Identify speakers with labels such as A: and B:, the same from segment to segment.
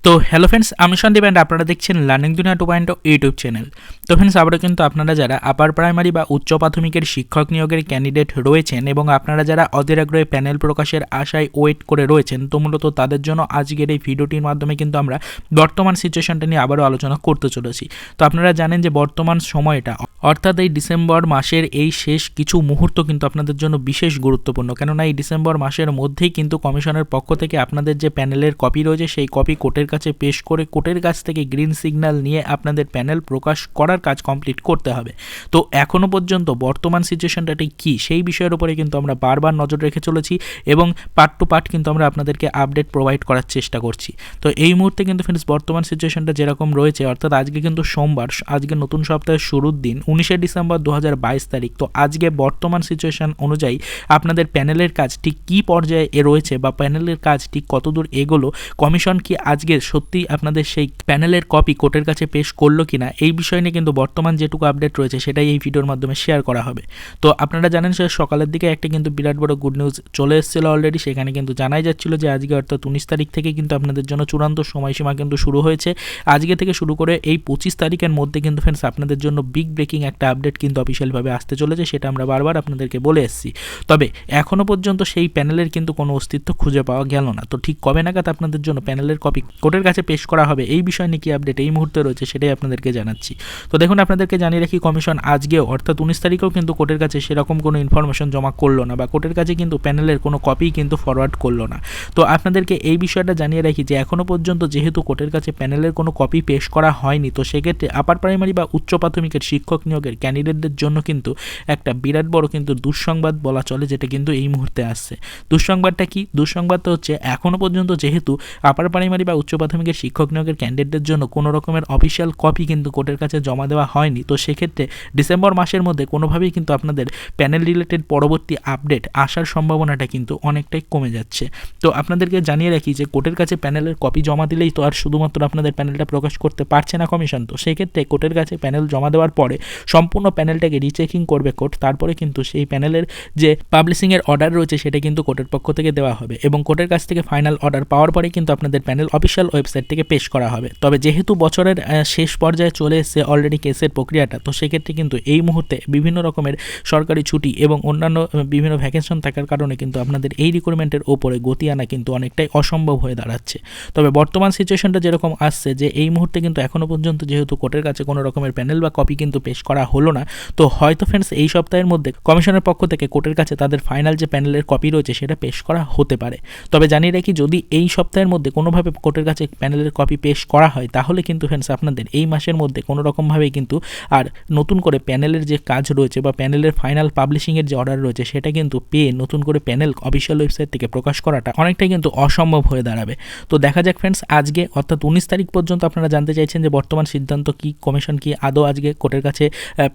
A: তো hello friends, আমি Sandeep and আপনারা দেখছেন লার্নিং দুনিয়া 2.0 ইউটিউব চ্যানেল। তো ফ্রেন্ডস, আবারও কিন্তু আপনারা যারা আপার প্রাইমারি বা উচ্চ প্রাথমিকের শিক্ষক নিয়োগের ক্যান্ডিডেট রয়েছেন এবং আপনারা যারা অধীর আগ্রহে প্যানেল প্রকাশের আশায় ওয়েট করে রয়েছেন, তো মূলত তাদের জন্য আজকের এই ভিডিওটির মাধ্যমে কিন্তু আমরা বর্তমান সিচুয়েশনটা নিয়ে আবারও আলোচনা করতে চলেছি। তো আপনারা জানেন যে বর্তমান সময়টা অর্থাৎ এই ডিসেম্বর মাসের এই শেষ কিছু মুহূর্ত কিন্তু আপনাদের জন্য বিশেষ গুরুত্বপূর্ণ, কেননা এই ডিসেম্বর মাসের মধ্যেই কিন্তু কমিশনের পক্ষ থেকে আপনাদের যে প্যানেলের কপি রয়েছে সেই কপি কোর্টের কাছে পেশ করে কোর্টের কাছ থেকে গ্রিন সিগন্যাল নিয়ে আপনাদের প্যানেল প্রকাশ করার কাজ কমপ্লিট করতে হবে। তো এখনও পর্যন্ত বর্তমান সিচুয়েশনটা ঠিক কী সেই বিষয়ের উপরে কিন্তু আমরা বারবার নজর রেখে চলেছি এবং পার্ট টু পার্ট কিন্তু আমরা আপনাদেরকে আপডেট প্রোভাইড করার চেষ্টা করছি। তো এই মুহূর্তে কিন্তু ফ্রেন্ডস বর্তমান সিচুয়েশনটা যেরকম রয়েছে, অর্থাৎ আজকে কিন্তু সোমবার, আজকে নতুন সপ্তাহের শুরুর দিন 19শে ডিসেম্বর 2022 তারিখ। তো আজকে বর্তমান সিচুয়েশন অনুযায়ী আপনাদের প্যানেলের কাজ ঠিক কী পর্যায়ে রয়েছে বা প্যানেলের কাজ ঠিক কতদূর এগোলো, কমিশন কি আজকে সত্যি আপনাদের সেই প্যানেলের কপি কোর্টের কাছে পেশ করলো কিনা, এই বিষয় নিয়ে কিন্তু বর্তমান যেটুকু আপডেট রয়েছে সেটাই এই ভিডিওর মাধ্যমে শেয়ার করা হবে। তো আপনারা জানেন সে সকালের দিকে একটা কিন্তু বিরাট বড় গুড নিউজ চলে এসেছিলো অলরেডি। সেখানে কিন্তু জানাই যাচ্ছিল যে আজকে অর্থাৎ 19 তারিখ থেকে কিন্তু আপনাদের জন্য চূড়ান্ত সময়সীমা কিন্তু শুরু হয়েছে। আজকে থেকে শুরু করে এই 25 তারিখের মধ্যে কিন্তু ফ্রেন্ডস আপনাদের জন্য বিগ ব্রেকিং একটা আপডেট কিন্তু অফিসিয়ালভাবে আসতে চলেছে, সেটা আমরা বারবার আপনাদেরকে বলে এসেছি। তবে এখনও পর্যন্ত সেই প্যানেলের কিন্তু কোনো অস্তিত্ব খুঁজে পাওয়া গেল না। তো ঠিক কবে নাগাদ আপনাদের জন্য প্যানেলের কপি কোর্টের কাছে পেশ করা হবে, এই বিষয় নিয়ে কি আপডেট এই মুহূর্তে রয়েছে সেটাই আপনাদেরকে জানাচ্ছি। তো দেখুন, আপনাদেরকে জানিয়ে রাখি, কমিশন আজকেও অর্থাৎ 19 তারিখেও কিন্তু কোর্টের কাছে সেরকম কোনো ইনফরমেশন জমা করলো না বা কোর্টের কাছে কিন্তু প্যানেলের কোনো কপি কিন্তু ফরওয়ার্ড করলো না। তো আপনাদেরকে এই বিষয়টা জানিয়ে রাখি যে এখনও পর্যন্ত যেহেতু কোর্টের কাছে প্যানেলের কোনো কপি পেশ করা হয়নি, তো সেক্ষেত্রে আপার প্রাইমারি বা উচ্চ প্রাথমিকের শিক্ষক নিয়োগের ক্যান্ডিডেটদের জন্য কিন্তু একটা বিরাট বড় কিন্তু দুঃসংবাদ বলা চলে, যেটা কিন্তু এই মুহূর্তে আসছে। দুঃসংবাদটা কি? দুঃসংবাদটা হচ্ছে এখনও পর্যন্ত যেহেতু আপার প্রাইমারি বা উচ্চ প্রাথমিকের শিক্ষক নিয়োগের ক্যান্ডিডেটদের জন্য কোনো রকমের অফিসিয়াল কপি কিন্তু কোর্টের কাছে জমা দেওয়া হয়নি, তো সেক্ষেত্রে ডিসেম্বর মাসের মধ্যে কোনোভাবেই কিন্তু আপনাদের প্যানেল রিলেটেড পরবর্তী আপডেট আসার সম্ভাবনাটা কিন্তু অনেকটাই কমে যাচ্ছে। তো আপনাদেরকে জানিয়ে রাখি যে কোর্টের কাছে প্যানেলের কপি জমা দিলেই তো আর শুধুমাত্র আপনাদের প্যানেলটা প্রকাশ করতে পারছে না কমিশন। তো সেক্ষেত্রে কোর্টের কাছে প্যানেল জমা দেওয়ার পরে সম্পূর্ণ প্যানেলটাকে রিচেকিং করবে কোর্ট, তারপরে কিন্তু সেই প্যানেলের যে পাবলিশিংয়ের অর্ডার রয়েছে সেটা কিন্তু কোর্টের পক্ষ থেকে দেওয়া হবে এবং কোর্টের কাছ থেকে ফাইনাল অর্ডার পাওয়ার পরে কিন্তু আপনাদের প্যানেল অফিসিয়াল ওয়েবসাইট থেকে পেশ করা হবে। তবে যেহেতু বছরের শেষ পর্যায়ে চলে এসেছে অলরেডি কেসের প্রক্রিয়াটা, তো সেক্ষেত্রে কিন্তু এই মুহূর্তে বিভিন্ন রকমের সরকারি ছুটি এবং অন্যান্য বিভিন্ন ভ্যাকেশন থাকার কারণে কিন্তু আপনাদের এই রিক্রুটমেন্টের ওপরে গতি আনা কিন্তু অনেকটাই অসম্ভব হয়ে দাঁড়াচ্ছে। তবে বর্তমান সিচুয়েশনটা যেরকম আসছে যে এই মুহূর্তে কিন্তু এখনও পর্যন্ত যেহেতু কোর্টের কাছে কোনো রকমের প্যানেল বা কপি কিন্তু পেশ করা হলো না, তো হয়তো ফ্রেন্ডস এই সপ্তাহের মধ্যে কমিশনের পক্ষ থেকে কোর্টের কাছে তাদের ফাইনাল যে প্যানেলের কপি রয়েছে সেটা পেশ করা হতে পারে। তবে জানিয়ে রাখি, যদি এই সপ্তাহের মধ্যে কোনোভাবে কোর্টের কাছে প্যানেলের কপি পেশ করা হয় তাহলে কিন্তু ফ্রেন্ডস আপনাদের এই মাসের মধ্যে কোনো রকমভাবেই কিন্তু আর নতুন করে প্যানেলের যে কাজ রয়েছে বা প্যানেলের ফাইনাল পাবলিশিংয়ের যে অর্ডার রয়েছে সেটা কিন্তু পেয়ে নতুন করে প্যানেল অফিসিয়াল ওয়েবসাইট থেকে প্রকাশ করাটা অনেকটাই কিন্তু অসম্ভব হয়ে দাঁড়াবে। তো দেখা যাক ফ্রেন্ডস, আজকে অর্থাৎ 19 তারিখ পর্যন্ত আপনারা জানতে চাইছেন যে বর্তমান সিদ্ধান্ত কি, কমিশন কি আদৌ আজকে কোর্টের কাছে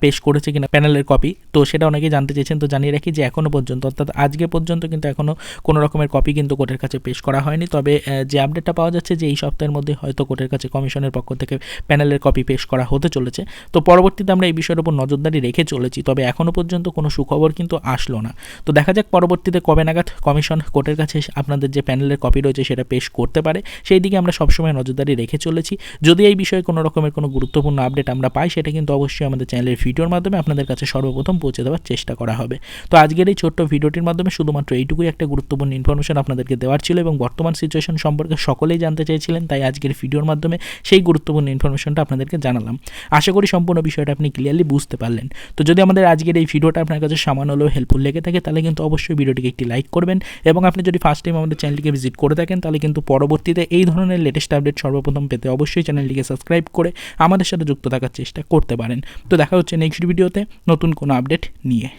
A: পেশ করেছে কিনা প্যানেলের কপি, তো সেটা অনেকেই জানতে চেয়েছেন। তো জানিয়ে রাখি যে এখনও পর্যন্ত অর্থাৎ আজকে পর্যন্ত কিন্তু এখনও কোনো রকমের কপি কিন্তু কোর্টের কাছে পেশ করা হয়নি। তবে যে আপডেটটা পাওয়া যাচ্ছে যে এই সপ্তাহের মধ্যে হয়তো কোর্টের কাছে কমিশনের পক্ষ থেকে প্যানেলের কপি পেশ করা হতে চলেছে। তো পরবর্তীতে আমরা এই বিষয়ের উপর নজরদারি রেখে চলেছি, তবে এখনও পর্যন্ত কোনো সুখবর কিন্তু আসলো না। তো দেখা যাক পরবর্তীতে কবে নাগাদ কমিশন কোর্টের কাছে আপনাদের যে প্যানেলের কপি রয়েছে সেটা পেশ করতে পারে, সেই দিকে আমরা সবসময় নজরদারি রেখে চলেছি। যদি এই বিষয়ে কোনো রকমের কোনো গুরুত্বপূর্ণ আপডেট আমরা পাই, সেটা কিন্তু অবশ্যই আমাদের চ্যানেলের ভিডিওর মাধ্যমে আপনাদের কাছে সর্বপ্রথম পৌঁছে দেওয়ার চেষ্টা করা হবে। তো আজকের এই ছোট্ট ভিডিওটির মাধ্যমে শুধুমাত্র এইটুকুই একটা গুরুত্বপূর্ণ ইনফরমেশন আপনাদেরকে দেওয়ার ছিল এবং বর্তমান সিচুয়েশন সম্পর্কে সকলেই জানতে চেয়েছিলেন, তাই আজকের ভিডিওর মাধ্যমে সেই গুরুত্বপূর্ণ ইনফরমেশনটা আপনাদেরকে জানালাম। আশা করি সম্পূর্ণ বিষয়টা আপনি ক্লিয়ারলি বুঝতে পারলেন। তো যদি আমাদের আজকের এই ভিডিওটা আপনার কাছে সামান্য হলেও হেল্পফুল লেগে থাকে তাহলে কিন্তু অবশ্যই ভিডিওটিকে একটি লাইক করবেন এবং আপনি যদি ফার্স্ট টাইম আমাদের চ্যানেলটিকে ভিজিট করে থাকেন তাহলে কিন্তু পরবর্তীতে এই ধরনের লেটেস্ট আপডেট সর্বপ্রথম পেতে অবশ্যই চ্যানেলটিকে সাবস্ক্রাইব করে আমাদের সাথে যুক্ত থাকার চেষ্টা করতে পারেন। তো দেখা হচ্ছে নেক্সট ভিডিওতে নতুন কোনো আপডেট নিয়ে।